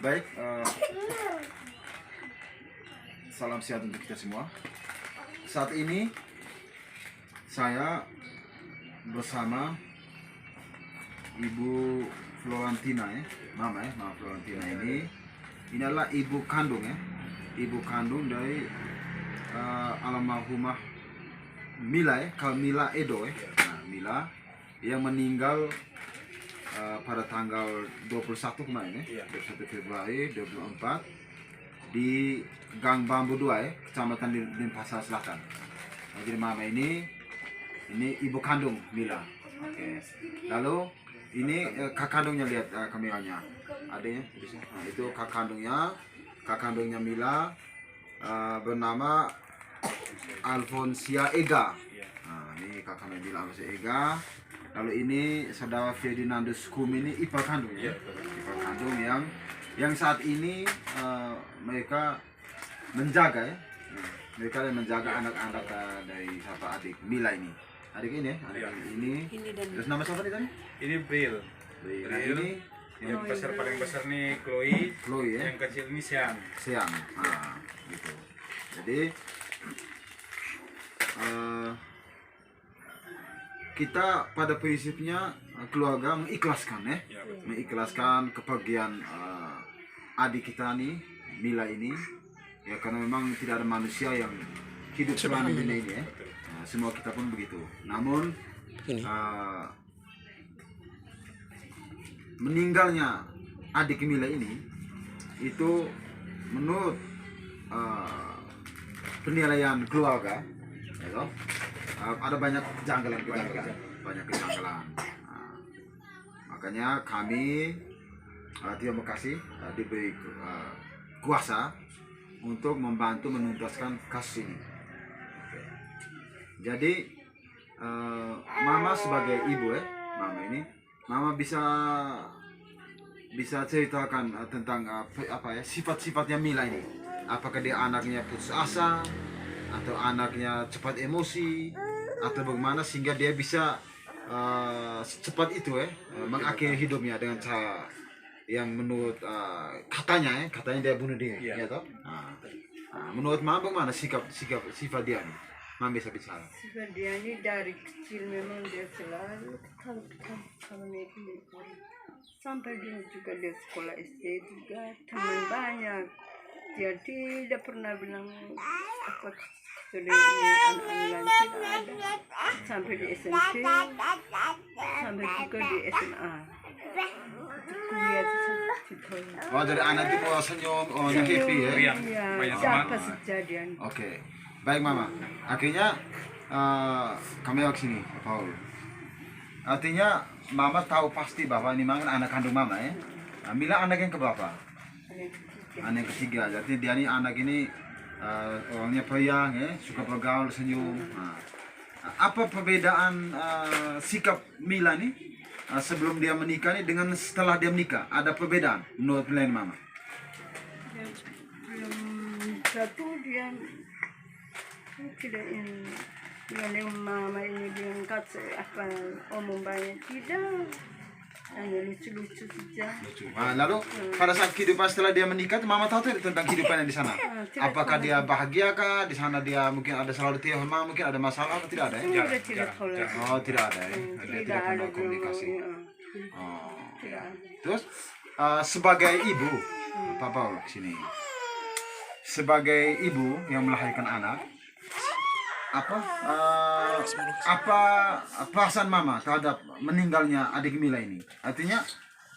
Baik, salam sehat untuk kita semua. Saat ini saya bersama Ibu Florentina Mama Florentina ini adalah ibu kandung ibu kandung dari almarhumah Mila Mila Edo Nah, Mila yang meninggal pada tanggal 21 kemarin 21 Februari 2024 di Gang Bambu 2 Kecamatan Denpasar Selatan. Nah, jadi mama ini ibu kandung Mila. Oke. Lalu ini kakak kandungnya, lihat kameranya. Adanya nah, itu kakak kandungnya Mila bernama Alfonsia Ega. Nah, ini kakak kandung Mila Alfonsia Ega. Lalu ini saudara Ferdinandus Kum, ini ipar kandung ipar kandung yang saat ini mereka menjaga mereka menjaga anak-anak dari satu adik Mila ini. Adik ini terus nama siapa nih tadi? Ini Bril. Nah, ini yang paling besar nih Chloe ya. Yang kecil ini Siang. Nah, gitu. Jadi kita pada prinsipnya keluarga mengikhlaskan mengikhlaskan kepergian adik kita nih Mila ini ya, karena memang tidak ada manusia yang hidup selama di dunia ini Nah, semua kita pun begitu. Namun meninggalnya adik Mila ini itu menurut penilaian keluarga ada banyak kejanggalan. Nah, makanya kami terima kasih diberi kuasa untuk membantu menuntaskan kasus ini. Jadi mama sebagai ibu mama bisa ceritakan tentang sifat-sifatnya Mila ini. Apakah dia anaknya putus asa atau anaknya cepat emosi atau bagaimana sehingga dia bisa secepat itu mengakhiri hidupnya dengan cara yang menurut katanya dia bunuh diri toh? Menurut mama bagaimana sifat dia nih? Mama bisa bicara. Sifat dia ini dari kecil memang dia selalu ketawa sampai dia juga dia sekolah SD juga teman banyak. Dia tidak pernah bilang apa sudah ini anak-anak lain tidak ada, sampai di SMP sampai juga di SMA kuliah di situ. Dari anak itu mau senyum, happy Iya, siapa kejadian. Oke, baik mama. Akhirnya kami ke sini, Paul. Artinya mama tahu pasti bahwa ini memang anak kandung mama Nah, Mila anak yang keberapa? Anak yang ketiga. Jadi dia ini anak ini orangnya periang suka bergaul, senyum. Nah, apa perbedaan sikap Mila nih sebelum dia menikah nih dengan setelah dia menikah? Ada perbedaan menurut penilaian mama? Belum satu dia tidak ini yang mama ini diangkat apa omong banyak, tidak, hanya lucu-lucu saja. Nah, lalu pada saat kehidupan setelah dia menikah, mama tahu tidak tentang kehidupannya di sana? Apakah dia bahagia kah? Di sana dia mungkin ada selalu tiap mama, mungkin ada masalah atau tidak ada? Oh, tidak ada dia tidak pernah komunikasi. Terus sebagai ibu, Papa sini. Sebagai ibu yang melahirkan anak, apa perasaan mama terhadap meninggalnya adik Mila ini? Artinya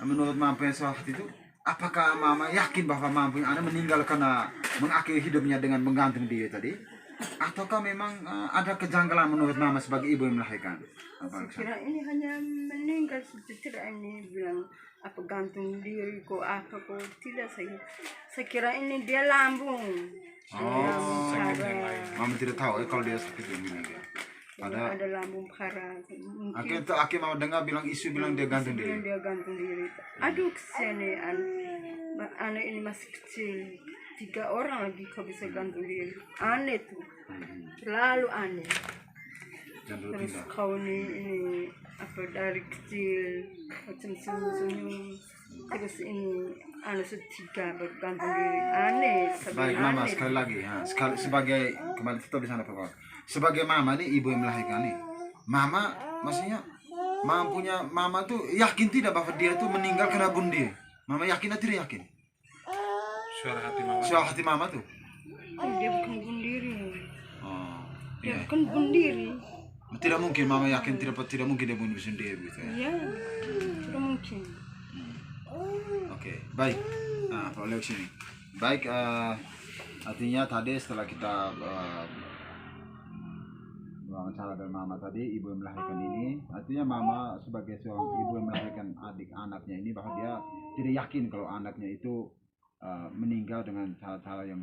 menurut mama saat itu, apakah mama yakin bahwa mama punya anak meninggal karena mengakhiri hidupnya dengan menggantung diri tadi, ataukah memang ada kejanggalan menurut mama sebagai ibu yang melahirkan? Kira ini hanya meninggal saja, tidak ini bilang apa gantung diri kok apa kok, tidak. Saya kira ini dia lambung. Sakit yang lain. Mama tidak tahu kalau dia sakit yang gini. Ada lambung parah. Akhirnya mama dengar isu bilang dia gantung diri. Dia gantung diri. Aduh kesian anak ini masih kecil. 3 orang lagi kau bisa gantung diri. Aneh tuh. Terlalu aneh. Terus kau ini apa dari kecil macam senyum-senyum, terus ini anu setika bergantung diri aneh Baik, Mama aneh. sekali lagi ya. Sebagai kembali tetap di sana Pak. Sebagai mama nih, ibu yang melahirkan nih. Mama maksudnya mama tuh yakin tidak bahwa dia tuh meninggal karena bunuh diri? Mama yakin atau tidak yakin? Suara hati mama. Soal hati mama tuh. Dia bukan bunuh diri, Oh, dia iya. bukan bunuh diri. Tidak mungkin mama yakin tidak mungkin dia bunuh sendiri begitu ya. Ya, tidak mungkin. Oke, baik. Nah, Pak Leo sini. Baik, artinya tadi setelah kita wawancara dengan mama tadi, ibu yang melahirkan ini, artinya mama sebagai seorang ibu yang melahirkan adik anaknya ini bahwa dia tidak yakin kalau anaknya itu meninggal dengan cara-cara yang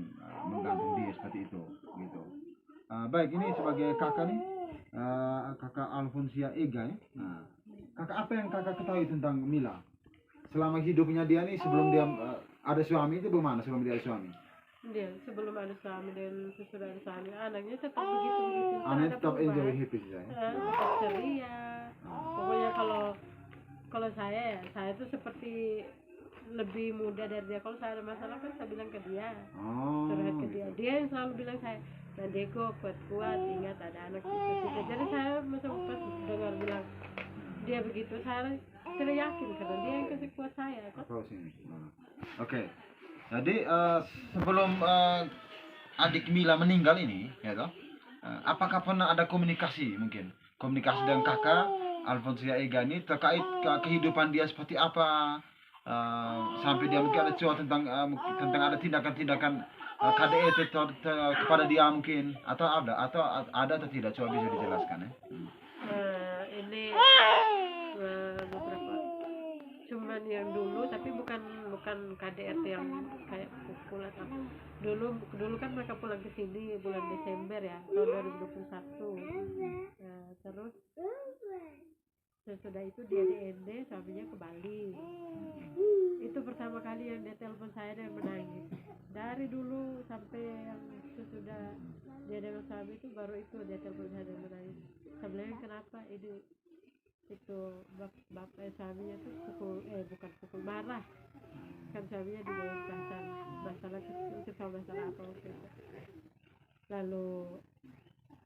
menggantung dia seperti itu, gitu. Baik, ini sebagai kakak nih, kakak Alfonsia Ega ya. Nah, kakak apa yang kakak ketahui tentang Mila? Selama hidupnya dia nih sebelum dia ada suami itu bagaimana sebelum dia ada suami? Dia sebelum ada suami dan sesudah ada suami anaknya tetap begitu. Anaknya Ada tetap enjoy perubahan. happy sih saya. Tetap ceria. Pokoknya kalau saya tuh seperti lebih muda dari dia. Kalau saya ada masalah kan saya bilang ke dia, Oh. curhat ke Gitu. dia yang selalu bilang saya, nah Deko kuat ingat ada anak gitu. Jadi saya masa pas dengar bilang dia begitu, saya tidak yakin karena dia yang kasih kuat saya kan. Apa sini? Oke. Jadi sebelum adik Mila meninggal ini, ya toh, apakah pernah ada komunikasi mungkin? Komunikasi dengan kakak Alfonsia Ega ini terkait kehidupan dia seperti apa? Sampai dia mungkin ada curhat tentang ada tindakan-tindakan KDRT kepada dia mungkin atau ada atau tidak, coba bisa dijelaskan ya. Ini beberapa cuman yang dulu tapi bukan KDRT yang kayak pukul atau dulu kan mereka pulang ke sini bulan Desember ya tahun 2021. Nah, terus sesudah itu dia di ND, suaminya ke Bali. Itu pertama kali yang dia telepon saya dan menangis. Dari dulu sampai yang sesudah dia dengan suami itu baru itu dia telepon saya dan menangis. Saya bilang kenapa ini itu bapak suaminya tuh bukan pukul marah kan suaminya di bawah masalah kecil masalah apa waktu itu. Lalu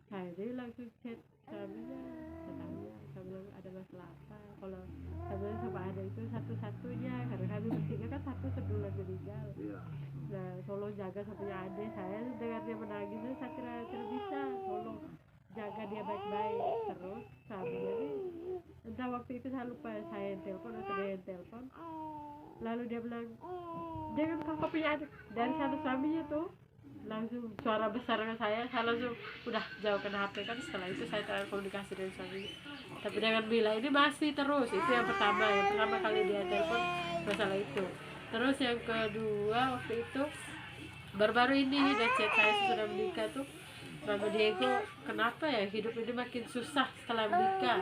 saya langsung chat suaminya, saya bilang ada masalah apa, kalau saya bilang sama ada itu satu-satunya karena kami bertiga kan satu sebelum meninggal. Nah tolong jaga sampai ada, saya dengar dia menangis saya tidak bisa, tolong jaga dia baik-baik. Terus suaminya nih entah waktu itu saya lupa saya yang telepon atau dia yang telepon, lalu dia bilang dia kan kakak punya adik dari sana, suaminya tuh langsung suara besar dengan saya langsung udah jauhkan HP kan. Setelah itu saya komunikasi dengan suami, tapi dengan Mila ini masih terus. Itu yang pertama kali dia telepon masalah itu. Terus yang kedua waktu itu baru-baru ini dia chat saya sudah menikah tuh, Mama Diego kenapa ya hidup ini makin susah setelah menikah.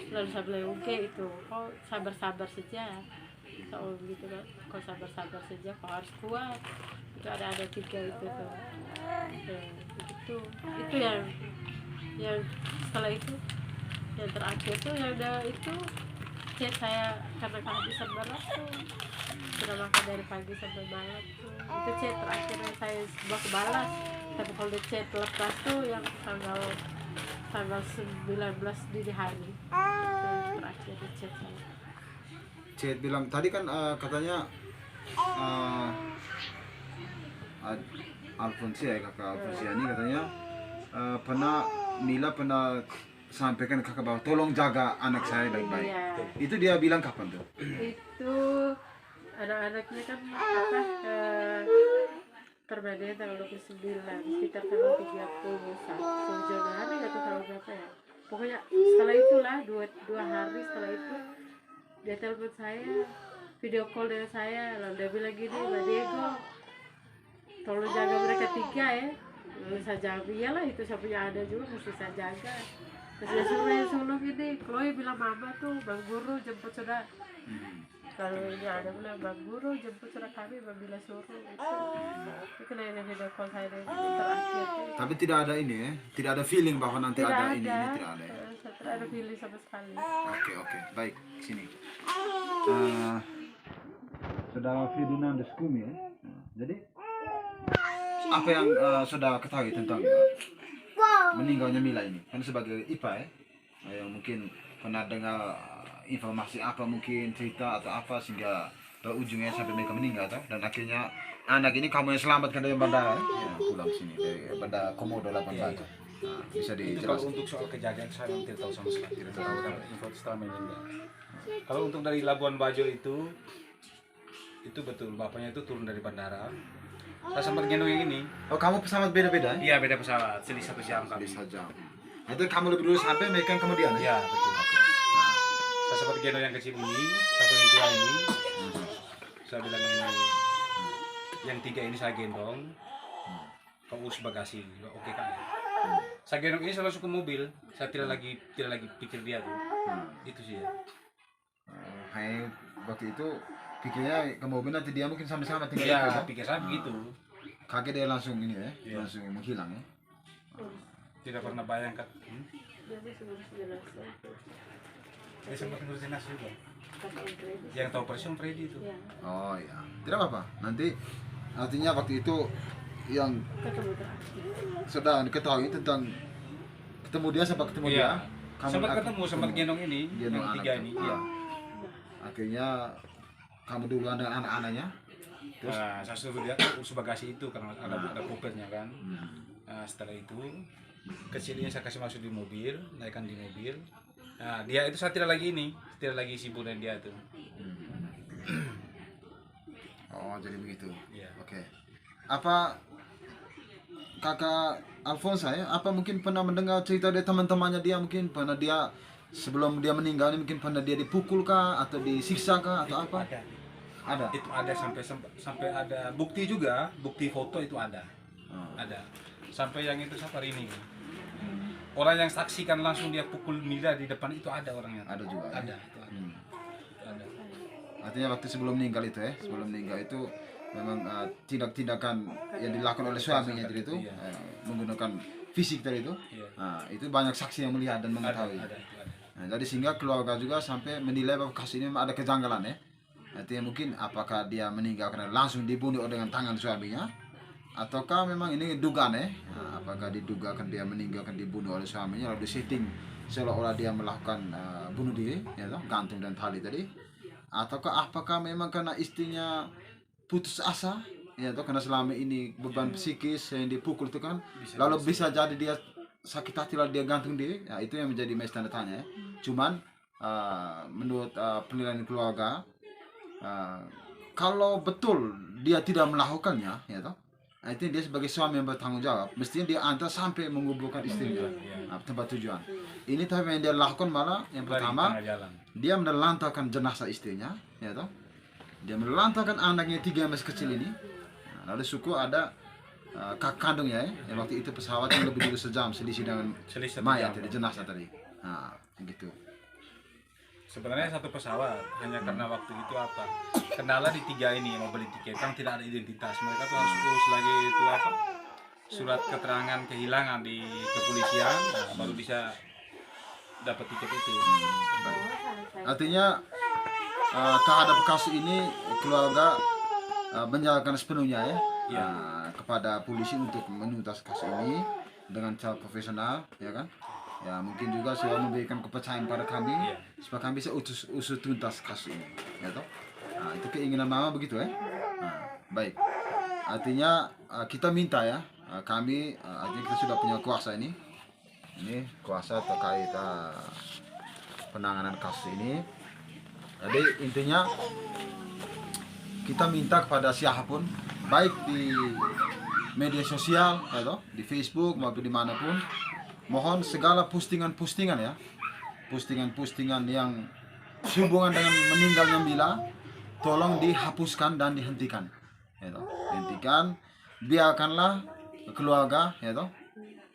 Lalu saya bilang oke itu kau sabar-sabar saja, soal gitu kan, kau sabar-sabar saja, kau harus kuat. Itu ada 3 itu tuh. Itu yang setelah itu yang terakhir tuh yang udah itu chat saya karena kehabisan beras tuh, sudah makan dari pagi sampai malam tuh. Itu chat terakhir yang saya balas. Tapi kalau di chat lepas tuh yang tanggal 19 dini hari itu terakhir di chat saya. Chat bilang tadi kan katanya Alfonsia ya, kakak Alfonsia ini katanya Mila pernah sampaikan ke kakak bahwa tolong jaga anak saya baik-baik. Iya. Itu dia bilang kapan tuh? Itu anak-anaknya kan permanennya tanggal 29, sekitar tanggal 31 Januari atau tanggal berapa ya, pokoknya setelah itulah dua hari setelah itu dia telepon saya, video call dengan saya, lalu dia bilang gini, Mbak Diego tolong jaga mereka 3 ya. Lalu saya jawab iyalah, itu saya punya ada juga mesti saya jaga. Terus dia suruh gini, Chloe bilang mama tuh Bang Guru jemput sudah. Kalau ini ada bilang Bang Guru jemput sudah kami, Bang Bila suruh itu yang video call saya terakhir. Tapi tidak ada ini ya, tidak ada feeling bahwa nanti ada ini tidak ada ya. Saya tidak ada feeling sama sekali. Oke, baik, sini. saudara Ferdinand Skumi ya. Nah, jadi apa yang saudara ketahui tentang meninggalnya Mila ini? Kan sebagai IPA ya, yang mungkin pernah dengar informasi apa mungkin cerita atau apa sehingga ujungnya sampai mereka meninggal toh? Dan akhirnya anak ini kamu yang selamatkan dari bandara ya, pulang sini dari bandara Komodo 18. Nah, bisa Itu kalau dijelaskan. untuk soal kejadian saya tidak tahu sama sekali, tidak tahu kalau info setelah meninggal. Kalau untuk dari Labuan Bajo itu betul bapaknya itu turun dari bandara. Saya sempat gendong yang ini. Oh, kamu pesawat beda-beda ya? Iya, beda pesawat, selisih 1 jam kami. Bisa jam. Itu kamu lebih dulu sampai mereka yang kemudian ya? Iya, betul. Saya sempat gendong yang kecil ini, satu yang tua ini. Saya bilang ini, yang 3 ini saya gendong. Kau urus bagasi, oke kak. Saya gendong ini saya langsung ke mobil. Saya tidak lagi pikir dia tuh. Itu sih ya. Hai, waktu itu pikirnya ke mobil nanti dia mungkin sama-sama tinggal Iya, itu, ya? pikir saya begitu. Kaget dia langsung ini ya, Iya. langsung menghilang ya. Tidak pernah bayangkan. Jadi sebelum jenazah itu Dia sempat ngurusin nasi juga. pas kredit. Yang tahu persis Om Freddy itu. Ya, Oh iya, tidak apa-apa. Nanti artinya waktu itu yang ketemu terakhir. sedang diketahui tentang ketemu dia sampai ketemu dia. Iya. Kamu Sempat ketemu, sempat gendong ini, gendong yang anak 3 itu. ini. Ah. Iya. Akhirnya kamu duluan dengan anak-anaknya. Terus? Nah, saya suruh dia urus bagasi itu karena ada kopernya kan. Nah, setelah itu kecilnya saya kasih masuk di mobil, naikkan di mobil. Nah, dia itu saya tidak lagi sibuk dengan dia tuh. Oh jadi begitu. Iya. Oke. Apa kakak Alfonso ya? Apa mungkin pernah mendengar cerita dari teman-temannya dia mungkin pernah dia sebelum dia meninggal ini mungkin pernah dia dipukul kah atau disiksa kah atau apa? Ada. Ada. Itu ada sampai ada bukti juga, bukti foto itu ada. Ada. Sampai yang itu siapa ini? Orang yang saksikan langsung dia pukul Mila di depan itu ada orangnya. Ada juga. Ya? Ada. Itu ada. Itu ada. Artinya waktu sebelum meninggal itu ya, sebelum meninggal itu memang tindak-tindakan yang dilakukan oleh suaminya tadi itu Iya. menggunakan fisik tadi itu. Iya. Nah, itu banyak saksi yang melihat dan mengetahui. Ada, itu ada. Nah, jadi sehingga keluarga juga sampai menilai bahwa kasus ini memang ada kejanggalan ya. Artinya mungkin apakah dia meninggal karena langsung dibunuh dengan tangan suaminya, ataukah memang ini dugaan ya? Nah, apakah didugakan dia meninggal kan dibunuh oleh suaminya lalu disetting seolah-olah dia melakukan bunuh diri, ya toh, gantung dan tali tadi, ataukah apakah memang karena istrinya putus asa, ya toh, karena selama ini beban psikis yang dipukul itu kan, lalu bisa jadi dia sakit hati lalu dia gantung diri, ya, itu yang menjadi tanda tanya ya. Cuman menurut penilaian keluarga, kalau betul dia tidak melakukannya, ya toh, nah, itu dia sebagai suami yang bertanggung jawab, mestinya dia antar sampai menguburkan istrinya tempat tujuan. Ini tapi yang dia lakukan malah yang Lari pertama tengah jalan. dia menelantarkan jenazah istrinya, ya toh, dia menelantarkan anaknya 3 yang masih kecil ini. Nah, lalu syukur ada kakak kandungnya ya, yang waktu itu pesawat yang lebih dulu sejam selisih dengan Selisih 1 mayat jam. dari jenazah tadi. Nah, gitu. Sebenarnya satu pesawat, hanya karena waktu itu apa? Kendala di 3 ini yang mau beli tiket kan tidak ada identitas. Mereka tuh harus urus lagi itu apa? Surat keterangan kehilangan di kepolisian, nah, baru bisa dapat tiket itu. Artinya terhadap kasus ini keluarga menyerahkan sepenuhnya ya, Iya. kepada polisi untuk menuntas kasus ini dengan cara profesional, ya kan? Ya mungkin juga sudah memberikan kepercayaan pada kami Iya. supaya kami bisa usut tuntas kasus ini, ya toh? Nah, itu keinginan mama begitu ya. Nah, baik. Artinya kita minta ya, kami artinya kita sudah punya kuasa ini kuasa terkait penanganan kasus ini. Jadi intinya kita minta kepada siapapun, baik di media sosial, ya toh, di Facebook maupun dimanapun, mohon segala postingan-postingan ya, postingan-postingan yang sehubungan dengan meninggalnya Mila, tolong dihapuskan dan dihentikan, ya toh. Hentikan, biarkanlah keluarga, ya toh,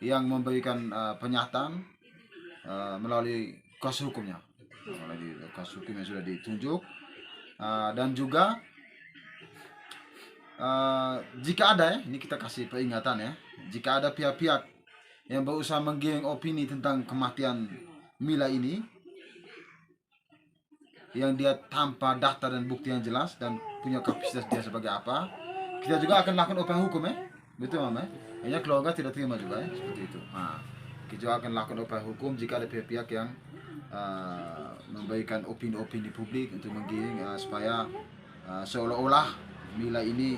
yang memberikan pernyataan melalui kuasa hukumnya, melalui kuasa hukum yang sudah ditunjuk, dan juga jika ada ya, ini kita kasih peringatan ya, jika ada pihak-pihak yang berusaha menggiring opini tentang kematian Mila ini yang dia tanpa data dan bukti yang jelas dan punya kapasitas dia sebagai apa, kita juga akan lakukan upaya hukum ya. Betul Mama? Hanya keluarga tidak terima juga ya, seperti itu. Nah, kita juga akan lakukan upaya hukum jika ada pihak-pihak yang memberikan opini-opini publik untuk menggiring supaya seolah-olah Mila ini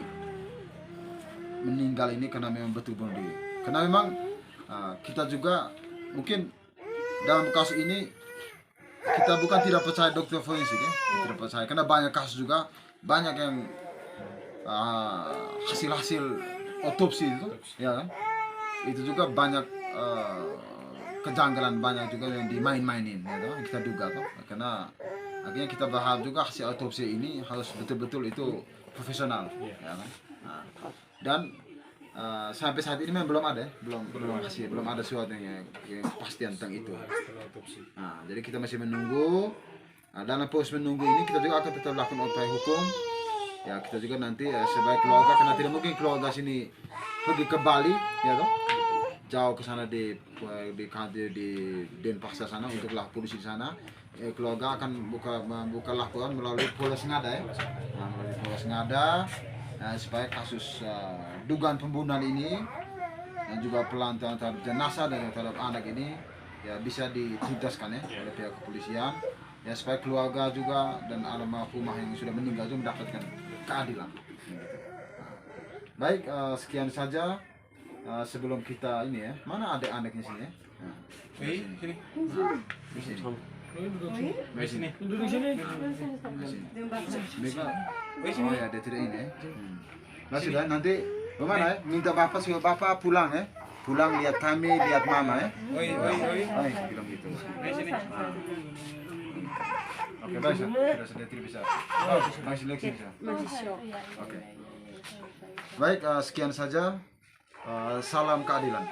meninggal ini karena memang betul bunuh diri. Karena memang kita juga mungkin dalam kasus ini kita bukan tidak percaya dokter forensik ya, tidak percaya karena banyak kasus juga banyak yang hasil-hasil otopsi itu, ya kan? Itu juga banyak kejanggalan, banyak juga yang dimain-mainin, ya kan? Kita duga tuh, karena akhirnya kita berharap juga hasil otopsi ini harus betul-betul itu profesional, ya kan? Nah, dan sampai saat ini memang belum ada, belum ada sesuatu yang pasti tentang itu. Nah, jadi kita masih menunggu. Dalam proses menunggu ini kita juga akan tetap lakukan upaya hukum. Ya kita juga nanti sebagai keluarga, karena tidak mungkin keluarga sini pergi ke Bali, ya toh, jauh ke sana di Denpasar sana untuk lapor polisi di sana. Keluarga akan buka laporan melalui Polres Ngada ya, melalui Polres Ngada supaya kasus dugaan pembunuhan ini dan juga pelantaran terhadap jenazah dan terhadap anak ini ya bisa dituntaskan ya oleh pihak kepolisian. Ya supaya keluarga juga dan almarhumah yang sudah meninggal itu mendapatkan keadilan. Baik, sekian saja sebelum kita ini ya. Mana adik-anaknya sini ya? Sini. Di sini. Di sini. Duduk sini. Mereka, oh ya, dia tidak ini ya. Nah sudah, nanti bagaimana ya? Minta bapak supaya bapak pulang ya. Pulang lihat kami, lihat mama ya. Oi. Bilang gitu. Di sini. Oke, baik, sudah tidak bisa. Masih seleksi bisa. Masih shock. Oke. Baik, sekian saja. Salam keadilan.